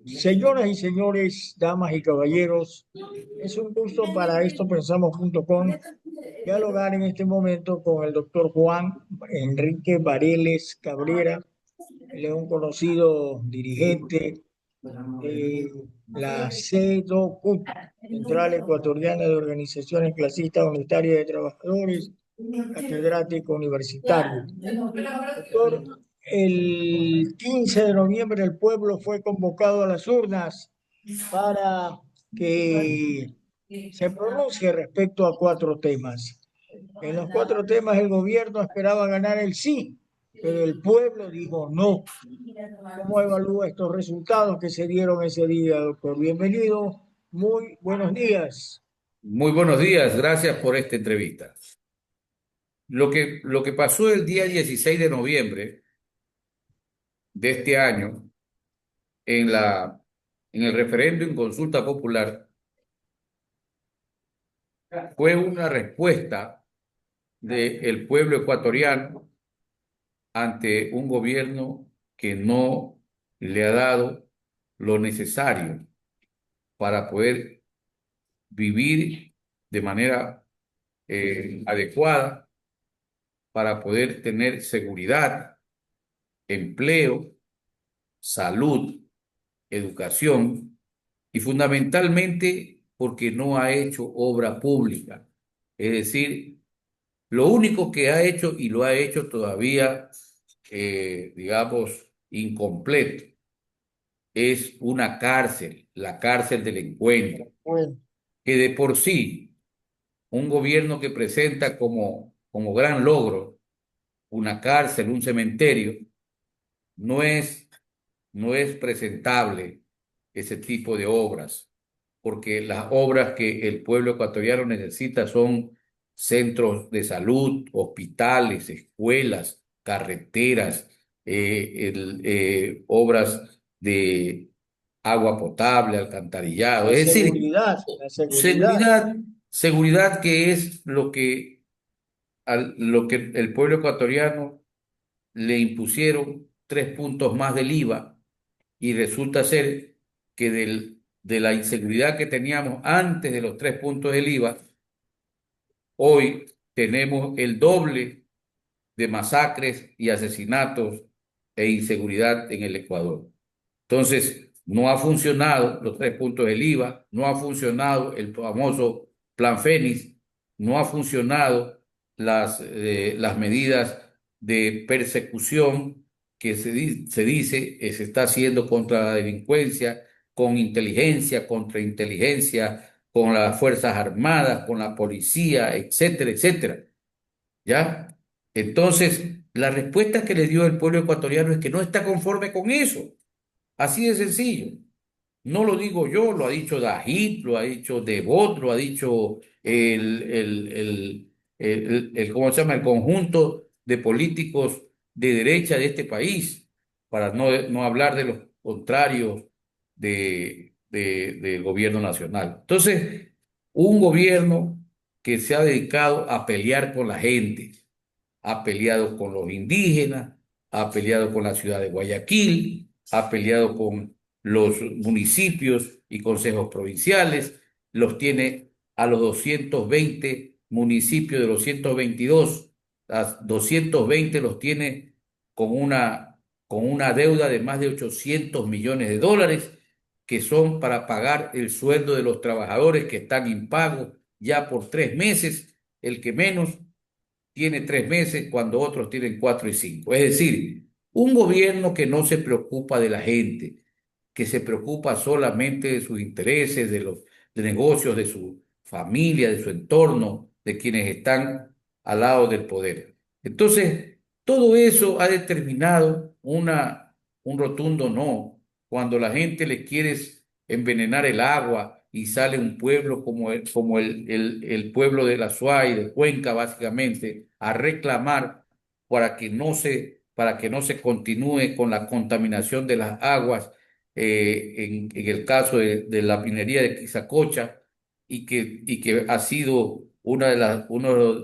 Señoras y señores, damas y caballeros, es un gusto para estopensamos.com dialogar en este momento con el doctor Juan Enrique Vareles Cabrera. Él es un conocido dirigente de la CEDOCUT, Central Ecuatoriana de Organizaciones Clasistas Unitarias de Trabajadores, catedrático universitario. Doctor, el 15 de noviembre el pueblo fue convocado a las urnas para que se pronuncie respecto a cuatro temas. En los cuatro temas el gobierno esperaba ganar el sí, pero el pueblo dijo no. ¿Cómo evalúa estos resultados que se dieron ese día, doctor? Bienvenido, muy buenos días. Muy buenos días, gracias por esta entrevista. Lo que pasó el día 16 de noviembre de este año en el referéndum en consulta popular fue una respuesta del pueblo ecuatoriano ante un gobierno que no le ha dado lo necesario para poder vivir de manera adecuada, para poder tener seguridad, empleo, salud, educación y fundamentalmente porque no ha hecho obra pública. Es decir, lo único que ha hecho y lo ha hecho todavía, digamos, incompleto, es una cárcel, la cárcel del encuentro, Bueno, que de por sí un gobierno que presenta como gran logro una cárcel, un cementerio, no es no es presentable ese tipo de obras, porque las obras que el pueblo ecuatoriano necesita son centros de salud, hospitales, escuelas, carreteras, obras de agua potable, alcantarillado, es decir, la seguridad. seguridad, seguridad que es lo que el pueblo ecuatoriano le impusieron 3 puntos más del IVA y resulta ser que de la inseguridad que teníamos antes de los 3 puntos del IVA, hoy tenemos el doble de masacres y asesinatos e inseguridad en el Ecuador. Entonces, no ha funcionado los 3 puntos del IVA, no ha funcionado el famoso Plan Fénix, no ha funcionado las medidas de persecución que se dice se está haciendo contra la delincuencia, con inteligencia, contrainteligencia, con las Fuerzas Armadas, con la policía, etcétera, etcétera. ¿Ya? Entonces, la respuesta que le dio el pueblo ecuatoriano es que no está conforme con eso. Así de sencillo. No lo digo yo, lo ha dicho Dajit, lo ha dicho Devot, lo ha dicho ¿cómo se llama? El conjunto de políticos de derecha de este país, para no hablar de los contrarios del gobierno nacional. Entonces, un gobierno que se ha dedicado a pelear con la gente, ha peleado con los indígenas, ha peleado con la ciudad de Guayaquil, ha peleado con los municipios y consejos provinciales, los tiene a los 220 municipios de los 122, a 220 los tiene con una deuda de más de 800 millones de dólares, que son para pagar el sueldo de los trabajadores que están impagos ya por 3 meses, el que menos tiene 3 meses cuando otros tienen 4 y 5. Es decir, un gobierno que no se preocupa de la gente, que se preocupa solamente de sus intereses, de negocios, de su familia, de su entorno, de quienes están al lado del poder. Entonces, todo eso ha determinado un rotundo no. Cuando la gente le quiere envenenar el agua y sale un pueblo como el pueblo de la Suay, de Cuenca, básicamente, a reclamar para que no se continúe con la contaminación de las aguas, en el caso de la minería de Quizacocha, y que ha sido uno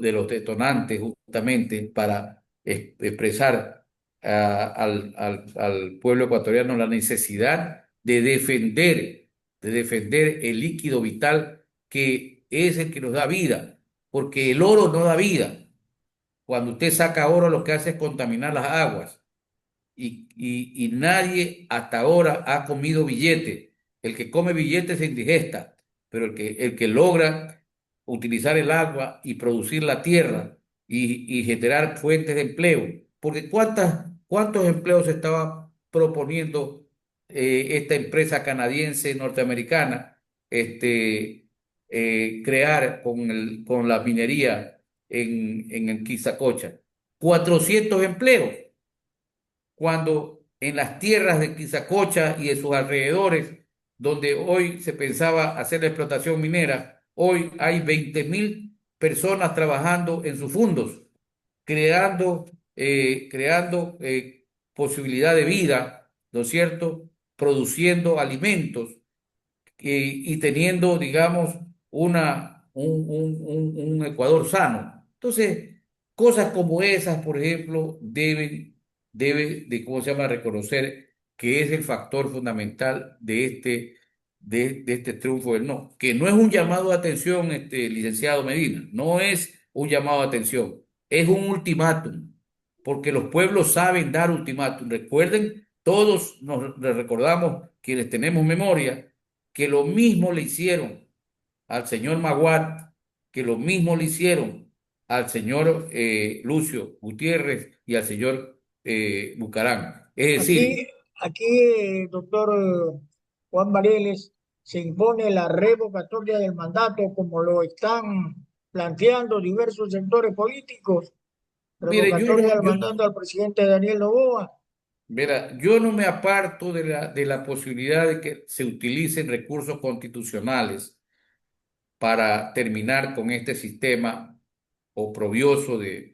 de los detonantes justamente para expresar al pueblo ecuatoriano la necesidad de defender el líquido vital que es el que nos da vida, porque el oro no da vida. Cuando usted saca oro, lo que hace es contaminar las aguas y nadie hasta ahora ha comido billete. El que come billete se indigesta, pero el que logra utilizar el agua y producir la tierra y generar fuentes de empleo, porque ¿cuántos empleos estaba proponiendo esta empresa canadiense norteamericana crear con la minería en el Quizacocha? 400 empleos cuando en las tierras de Quizacocha y de sus alrededores, donde hoy se pensaba hacer la explotación minera, hoy hay 20.000 personas trabajando en sus fundos, creando posibilidad de vida, ¿no es cierto? Produciendo alimentos y teniendo, digamos, un Ecuador sano. Entonces, cosas como esas, por ejemplo, debe de, ¿cómo se llama?, reconocer que es el factor fundamental de este triunfo del no, que no es un llamado de atención, licenciado Medina, no es un llamado de atención, es un ultimátum, porque los pueblos saben dar ultimátum. Recuerden, todos nos recordamos, quienes tenemos memoria, que lo mismo le hicieron al señor Maguad, que lo mismo le hicieron al señor Lucio Gutiérrez y al señor Bucarán. Es decir, Aquí, doctor Juan Vareles, se impone la revocatoria del mandato como lo están planteando diversos sectores políticos, mire, revocatoria del mandato al presidente Daniel Noboa. yo no me aparto de la posibilidad de que se utilicen recursos constitucionales para terminar con este sistema oprobioso de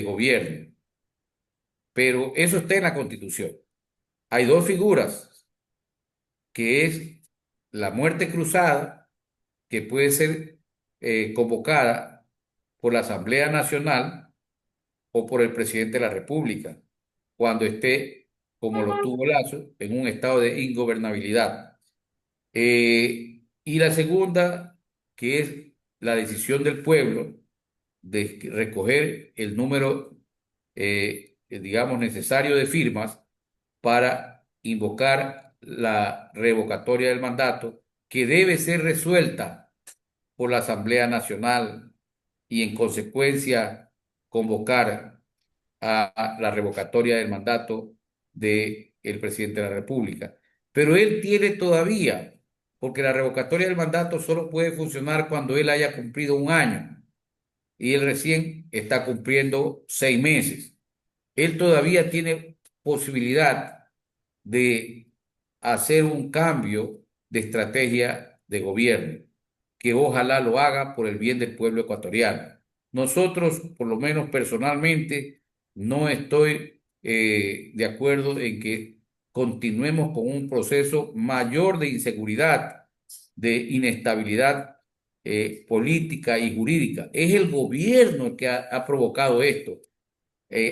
gobierno, pero eso está en la Constitución. Hay dos figuras, que es la muerte cruzada, que puede ser convocada por la Asamblea Nacional o por el presidente de la República, cuando esté, como lo tuvo Lazo, en un estado de ingobernabilidad. Y la segunda, que es la decisión del pueblo de recoger el número, digamos, necesario de firmas para invocar la revocatoria del mandato, que debe ser resuelta por la Asamblea Nacional y en consecuencia convocar a la revocatoria del mandato del presidente de la República. Pero él tiene todavía, porque la revocatoria del mandato solo puede funcionar cuando él haya cumplido un año y él recién está cumpliendo 6 meses. Él todavía tiene posibilidad de hacer un cambio de estrategia de gobierno, que ojalá lo haga por el bien del pueblo ecuatoriano. Nosotros, por lo menos personalmente, no estoy de acuerdo en que continuemos con un proceso mayor de inseguridad, de inestabilidad política y jurídica. Es el gobierno el que ha provocado esto,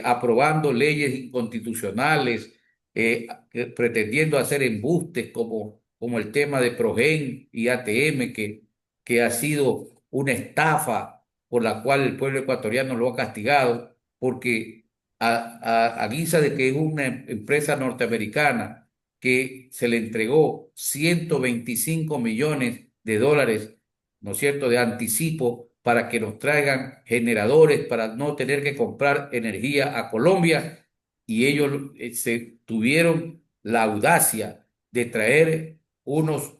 aprobando leyes inconstitucionales, pretendiendo hacer embustes como el tema de Progen y ATM, que ha sido una estafa por la cual el pueblo ecuatoriano lo ha castigado, porque a guisa de que es una empresa norteamericana que se le entregó 125 millones de dólares, ¿no es cierto?, de anticipo para que nos traigan generadores para no tener que comprar energía a Colombia, y ellos se tuvieron la audacia de traer unos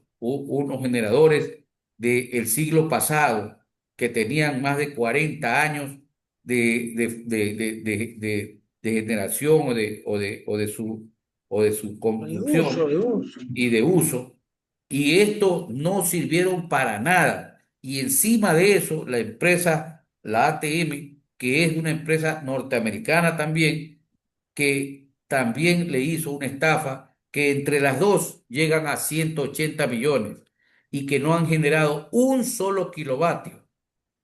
generadores del siglo pasado que tenían más de 40 años de generación o de su construcción De uso. y de uso, y esto no sirvieron para nada. Y encima de eso, la empresa, la ATM, que es una empresa norteamericana también, que también le hizo una estafa, que entre las dos llegan a 180 millones y que no han generado un solo kilovatio.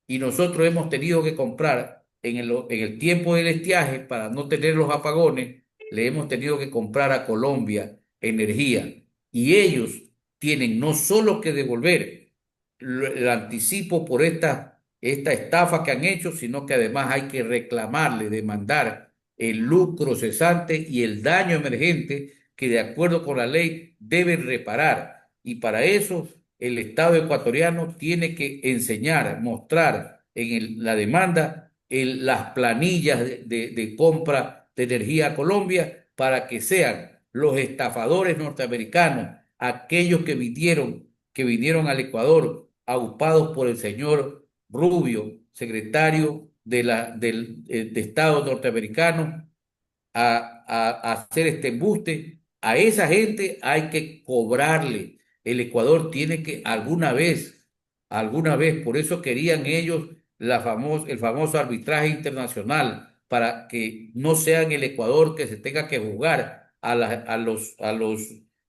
Y nosotros hemos tenido que comprar en el tiempo del estiaje, para no tener los apagones, le hemos tenido que comprar a Colombia energía y ellos tienen no solo que devolver el anticipo por esta estafa que han hecho, sino que además hay que reclamarle, demandar el lucro cesante y el daño emergente que de acuerdo con la ley deben reparar. Y para eso el Estado ecuatoriano tiene que enseñar, mostrar en la demanda las planillas de compra de energía a Colombia para que sean los estafadores norteamericanos, aquellos que vinieron al Ecuador aupados por el señor Rubio, secretario de Estado norteamericano, a hacer este embuste. A esa gente hay que cobrarle. El Ecuador tiene que alguna vez, por eso querían ellos el famoso arbitraje internacional, para que no sea en el Ecuador que se tenga que juzgar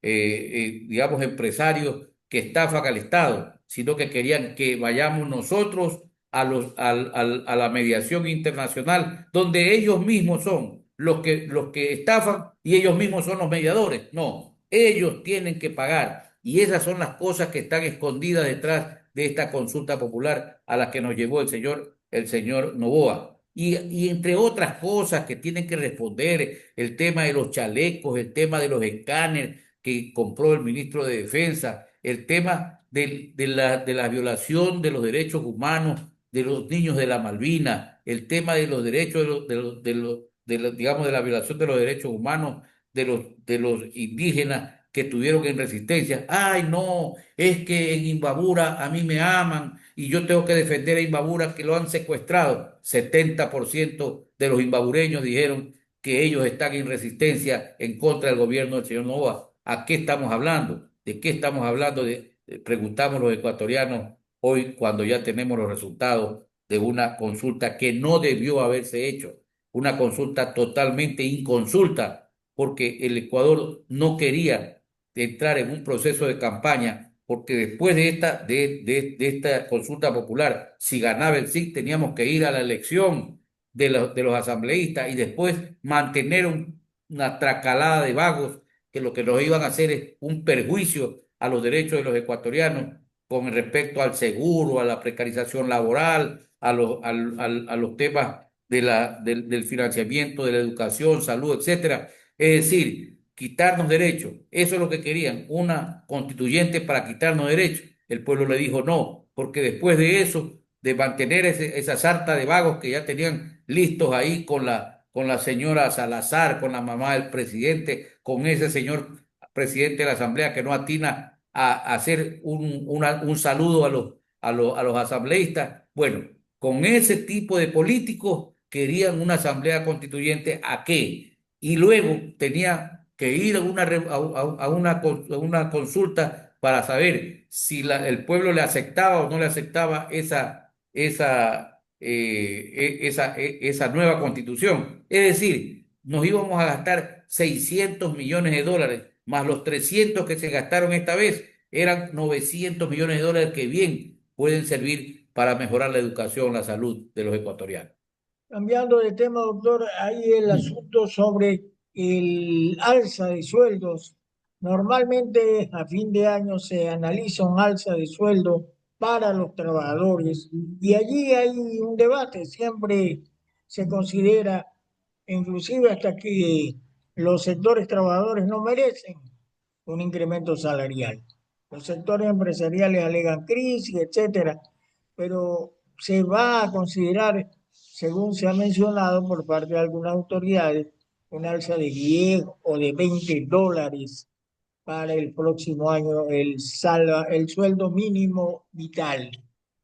digamos, empresarios que estafan al Estado, sino que querían que vayamos nosotros a la mediación internacional, donde ellos mismos son los que estafan y ellos mismos son los mediadores. No, ellos tienen que pagar. Y esas son las cosas que están escondidas detrás de esta consulta popular a la que nos llevó el señor Noboa. Y entre otras cosas que tienen que responder, el tema de los chalecos, el tema de los escáneres que compró el ministro de Defensa, el tema de la violación de los derechos humanos de los niños de la Malvina, el tema de los derechos digamos, de la violación de los derechos humanos de los indígenas que estuvieron en resistencia. Ay, no, es que en Imbabura a mí me aman y yo tengo que defender a Imbabura que lo han secuestrado. 70% de los imbabureños dijeron que ellos están en resistencia en contra del gobierno del señor Novoa. ¿A qué estamos hablando? ¿De qué estamos hablando? Preguntamos los ecuatorianos hoy cuando ya tenemos los resultados de una consulta que no debió haberse hecho, una consulta totalmente inconsulta, porque el Ecuador no quería entrar en un proceso de campaña, porque después de esta consulta popular, si ganaba el sí, teníamos que ir a la elección de los asambleístas y después mantener una tracalada de vagos que lo que nos iban a hacer es un perjuicio a los derechos de los ecuatorianos con respecto al seguro, a la precarización laboral, a los temas del financiamiento, de la educación, salud, etcétera. Es decir, quitarnos derechos. Eso es lo que querían, una constituyente para quitarnos derechos. El pueblo le dijo no, porque después de eso, de mantener esa sarta de vagos que ya tenían listos ahí con la señora Salazar, con la mamá del presidente, con ese señor presidente de la Asamblea que no atina a hacer un saludo a los asambleístas. Bueno, con ese tipo de políticos querían una asamblea constituyente. ¿A qué? Y luego tenía que ir a una consulta para saber si el pueblo le aceptaba o no le aceptaba esa nueva constitución. Es decir, nos íbamos a gastar 600 millones de dólares, más los 300 que se gastaron esta vez, eran 900 millones de dólares que bien pueden servir para mejorar la educación, la salud de los ecuatorianos. Cambiando de tema, doctor, hay el Mm. asunto sobre el alza de sueldos. Normalmente a fin de año se analiza un alza de sueldo para los trabajadores y allí hay un debate. Siempre se considera, inclusive hasta que los sectores trabajadores no merecen un incremento salarial. Los sectores empresariales alegan crisis, etcétera, pero se va a considerar, según se ha mencionado por parte de algunas autoridades, un alza de 10 o de $20 para el próximo año, el sueldo mínimo vital.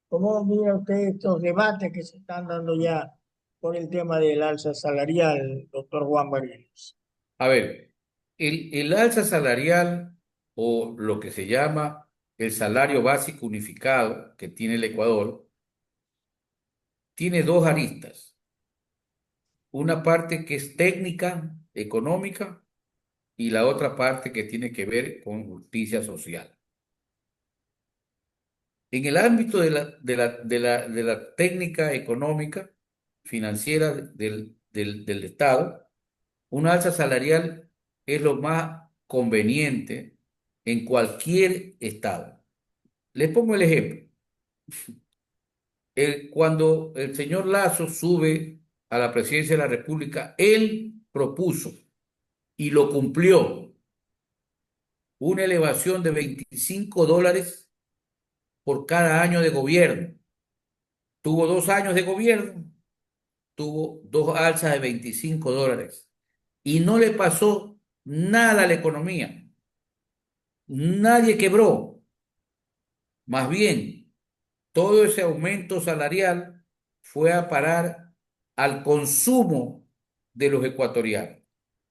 ¿Cómo mira usted estos debates que se están dando ya por el tema del alza salarial, doctor Juan Barrios? A ver, el alza salarial o lo que se llama el salario básico unificado que tiene el Ecuador tiene dos aristas. Una parte que es técnica, económica, y la otra parte que tiene que ver con justicia social. En el ámbito de la técnica económica financiera del Estado, una alza salarial es lo más conveniente en cualquier estado. Les pongo el ejemplo. Cuando el señor Lazo sube a la presidencia de la República, él propuso y lo cumplió una elevación de $25 por cada año de gobierno. Tuvo 2 años de gobierno, tuvo dos alzas de $25 y no le pasó nada a la economía. Nadie quebró. Más bien, todo ese aumento salarial fue a parar al consumo de los ecuatorianos.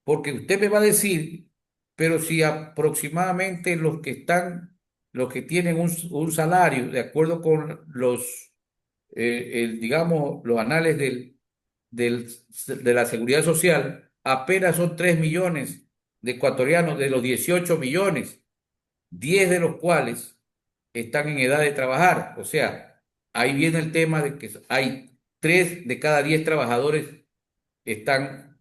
Porque usted me va a decir, pero si aproximadamente los que tienen un salario, de acuerdo con digamos, los anales de la seguridad social, apenas son 3 millones de ecuatorianos de los 18 millones, 10 de los cuales están en edad de trabajar. O sea, ahí viene el tema de que hay 3 de cada 10 trabajadores están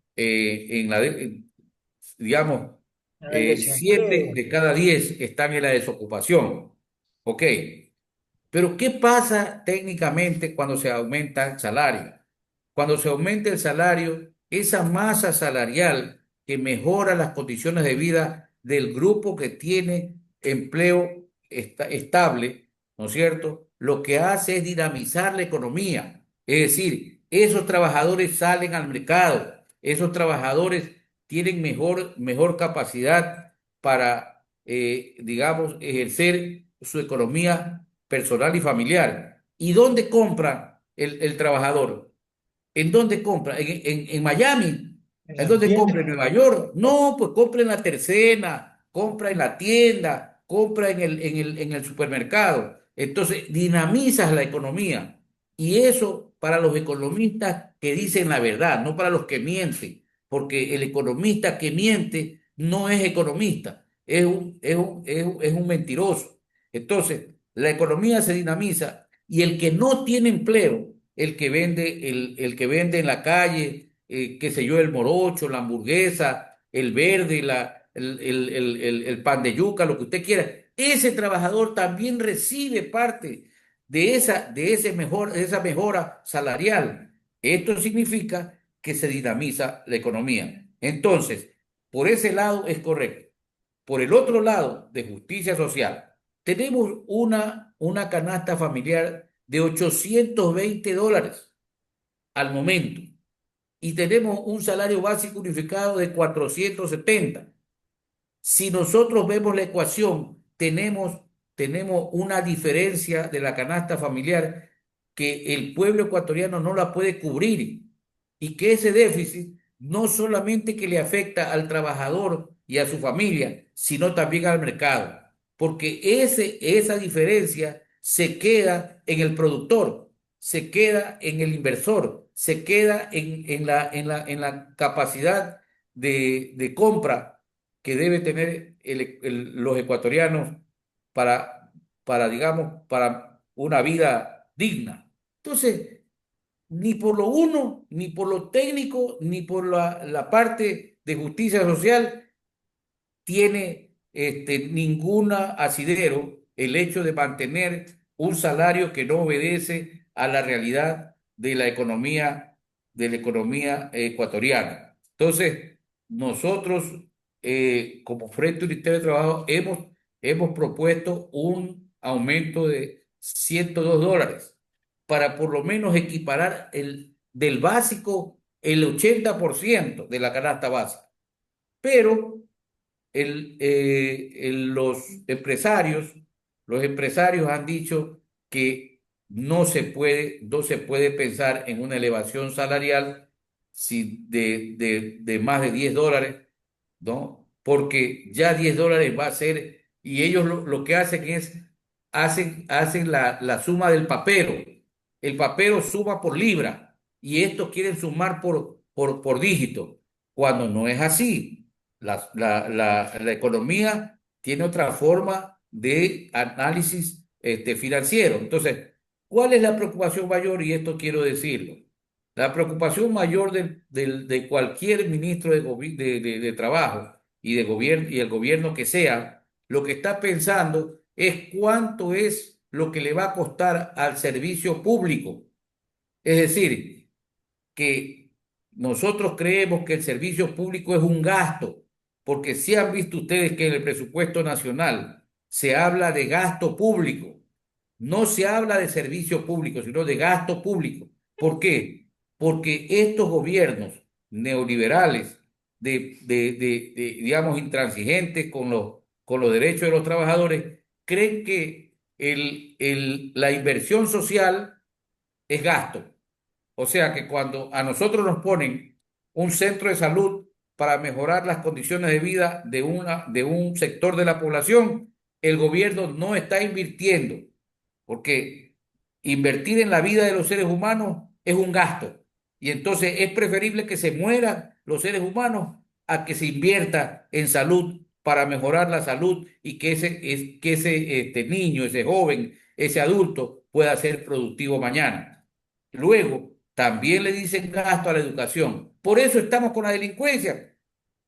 digamos, En el 7 desempleo. de cada 10 están en la desocupación. Ok, pero ¿qué pasa técnicamente cuando se aumenta el salario? Cuando se aumenta el salario, esa masa salarial que mejora las condiciones de vida del grupo que tiene empleo estable, ¿no es cierto? Lo que hace es dinamizar la economía. Es decir, esos trabajadores salen al mercado, esos trabajadores tienen mejor capacidad para, digamos, ejercer su economía personal y familiar. ¿Y dónde compra el trabajador? ¿En dónde compra? ¿En Miami? En ¿En las dónde tiendas. compra? ¿En Nueva York? No, pues compra en la tercera, compra en la tienda, compra en el supermercado. Entonces, dinamizas la economía. Y eso para los economistas que dicen la verdad, no para los que mienten, porque el economista que miente no es economista, es un mentiroso. Entonces, la economía se dinamiza y el que no tiene empleo, el que vende en la calle, qué sé yo, el morocho, la hamburguesa, el verde, el pan de yuca, lo que usted quiera, ese trabajador también recibe parte de esa mejora salarial. Esto significa que se dinamiza la economía. Entonces, por ese lado es correcto. Por el otro lado, de justicia social, tenemos una canasta familiar de $820 al momento y tenemos un salario básico unificado de 470. Si nosotros vemos la ecuación, tenemos una diferencia de la canasta familiar que el pueblo ecuatoriano no la puede cubrir y que ese déficit no solamente que le afecta al trabajador y a su familia, sino también al mercado, porque esa diferencia se queda en el productor, se queda en el inversor, se queda en la capacidad de compra que debe tener los ecuatorianos digamos, para una vida digna. Entonces, ni por lo uno, ni por lo técnico, ni por la parte de justicia social tiene ningún asidero el hecho de mantener un salario que no obedece a la realidad de la economía ecuatoriana. Entonces, nosotros, como Frente Unitario de Trabajo, hemos propuesto un aumento de $102 para por lo menos equiparar del básico el 80% de la canasta básica. Pero los empresarios han dicho que no se puede pensar en una elevación salarial de más de $10, ¿no? Porque ya $10 va a ser, y ellos lo que hacen es, hacen la suma del papero. El papero suma por libra y estos quieren sumar por dígito, cuando no es así. La economía tiene otra forma de análisis financiero. Entonces, ¿cuál es la preocupación mayor? Y esto quiero decirlo. La preocupación mayor de cualquier ministro de Trabajo y de gobierno y el gobierno que sea, lo que está pensando es cuánto es lo que le va a costar al servicio público. Es decir, que nosotros creemos que el servicio público es un gasto, porque si han visto ustedes que en el presupuesto nacional se habla de gasto público, no se habla de servicio público, sino de gasto público. ¿Por qué? Porque estos gobiernos neoliberales, digamos, intransigentes con los derechos de los trabajadores, creen que la inversión social es gasto. O sea que cuando a nosotros nos ponen un centro de salud para mejorar las condiciones de vida de un sector de la población, el gobierno no está invirtiendo, porque invertir en la vida de los seres humanos es un gasto. Y entonces es preferible que se mueran los seres humanos a que se invierta en salud para mejorar la salud y que ese niño, ese joven, ese adulto pueda ser productivo mañana. Luego, también le dicen gasto a la educación. Por eso estamos con la delincuencia,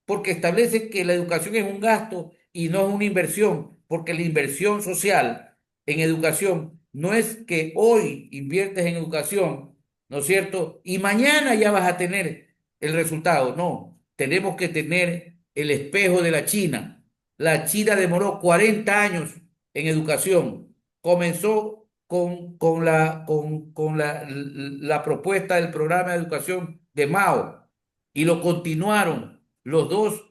porque establece que la educación es un gasto y no es una inversión, porque la inversión social en educación no es que hoy inviertes en educación, ¿no es cierto? Y mañana ya vas a tener el resultado. No, tenemos que tener el espejo de la China. La China demoró 40 años en educación. Comenzó con la propuesta del programa de educación de Mao y lo continuaron los dos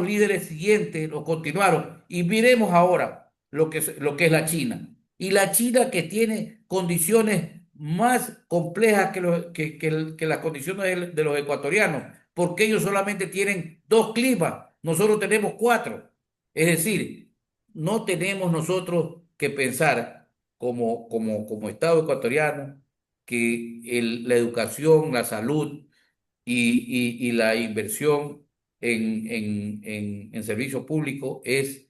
líderes siguientes, lo continuaron. Y miremos ahora lo que es la China. Y la China que tiene condiciones más complejas que las condiciones de los ecuatorianos, porque ellos solamente tienen dos climas, nosotros tenemos cuatro. Es decir, no tenemos nosotros que pensar como Estado ecuatoriano que la educación, la salud y la inversión en servicio público es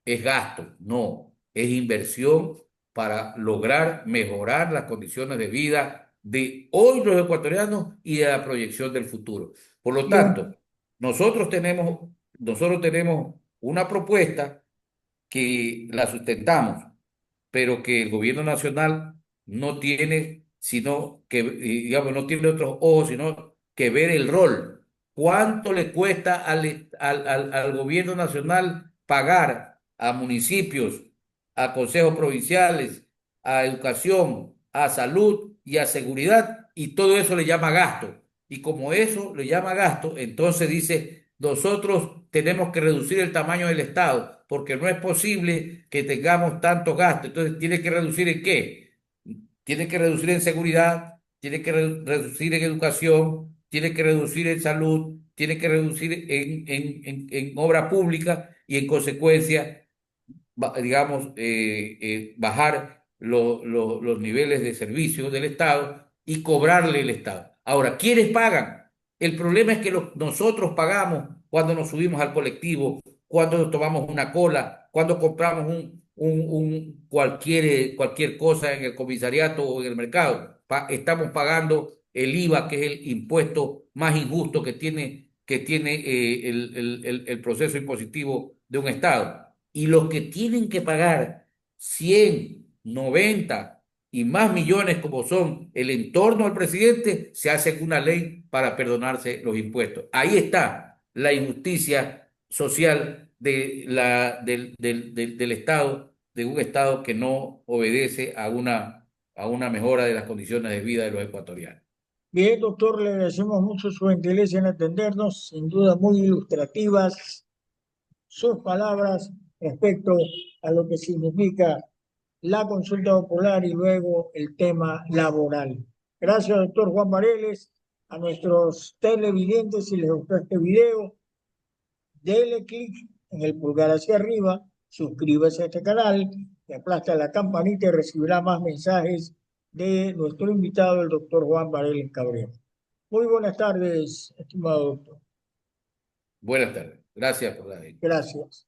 gasto, no, es inversión para lograr mejorar las condiciones de vida de hoy los ecuatorianos y de la proyección del futuro. Por lo Bien, tanto, nosotros tenemos una propuesta que la sustentamos, pero que el gobierno nacional no tiene sino que, digamos, no tiene otros ojos, sino que ver el rol. ¿Cuánto le cuesta al gobierno nacional pagar a municipios, a consejos provinciales, a educación, a salud y a seguridad? Y todo eso le llama gasto. Y como eso le llama gasto, entonces dice, nosotros tenemos que reducir el tamaño del Estado, porque no es posible que tengamos tantos gastos. Entonces, ¿tiene que reducir en qué? Tiene que reducir en seguridad, tiene que reducir en educación, tiene que reducir en salud, tiene que reducir en obra pública y en consecuencia, digamos, bajar los niveles de servicio del Estado y cobrarle el Estado. Ahora, ¿quiénes pagan? El problema es que nosotros pagamos cuando nos subimos al colectivo, cuando nos tomamos una cola, cuando compramos cualquier cosa en el comisariato o en el mercado. Estamos pagando el IVA, que es el impuesto más injusto que tiene el proceso impositivo de un Estado. Y los que tienen que pagar 100, 90 y más millones como son el entorno del presidente, se hace una ley para perdonarse los impuestos. Ahí está la injusticia social del Estado, de un Estado que no obedece a una mejora de las condiciones de vida de los ecuatorianos. bien, doctor, le agradecemos mucho su gentileza en atendernos, sin duda muy ilustrativas sus palabras respecto a lo que significa la consulta popular y luego el tema laboral. Gracias, doctor Juan Vareles. A nuestros televidentes, si les gustó este video, denle clic en el pulgar hacia arriba, suscríbase a este canal y aplasta la campanita y recibirá más mensajes de nuestro invitado, el doctor Juan Vareles Cabrera. Muy buenas tardes, estimado doctor. Buenas tardes. Gracias por la Gracias.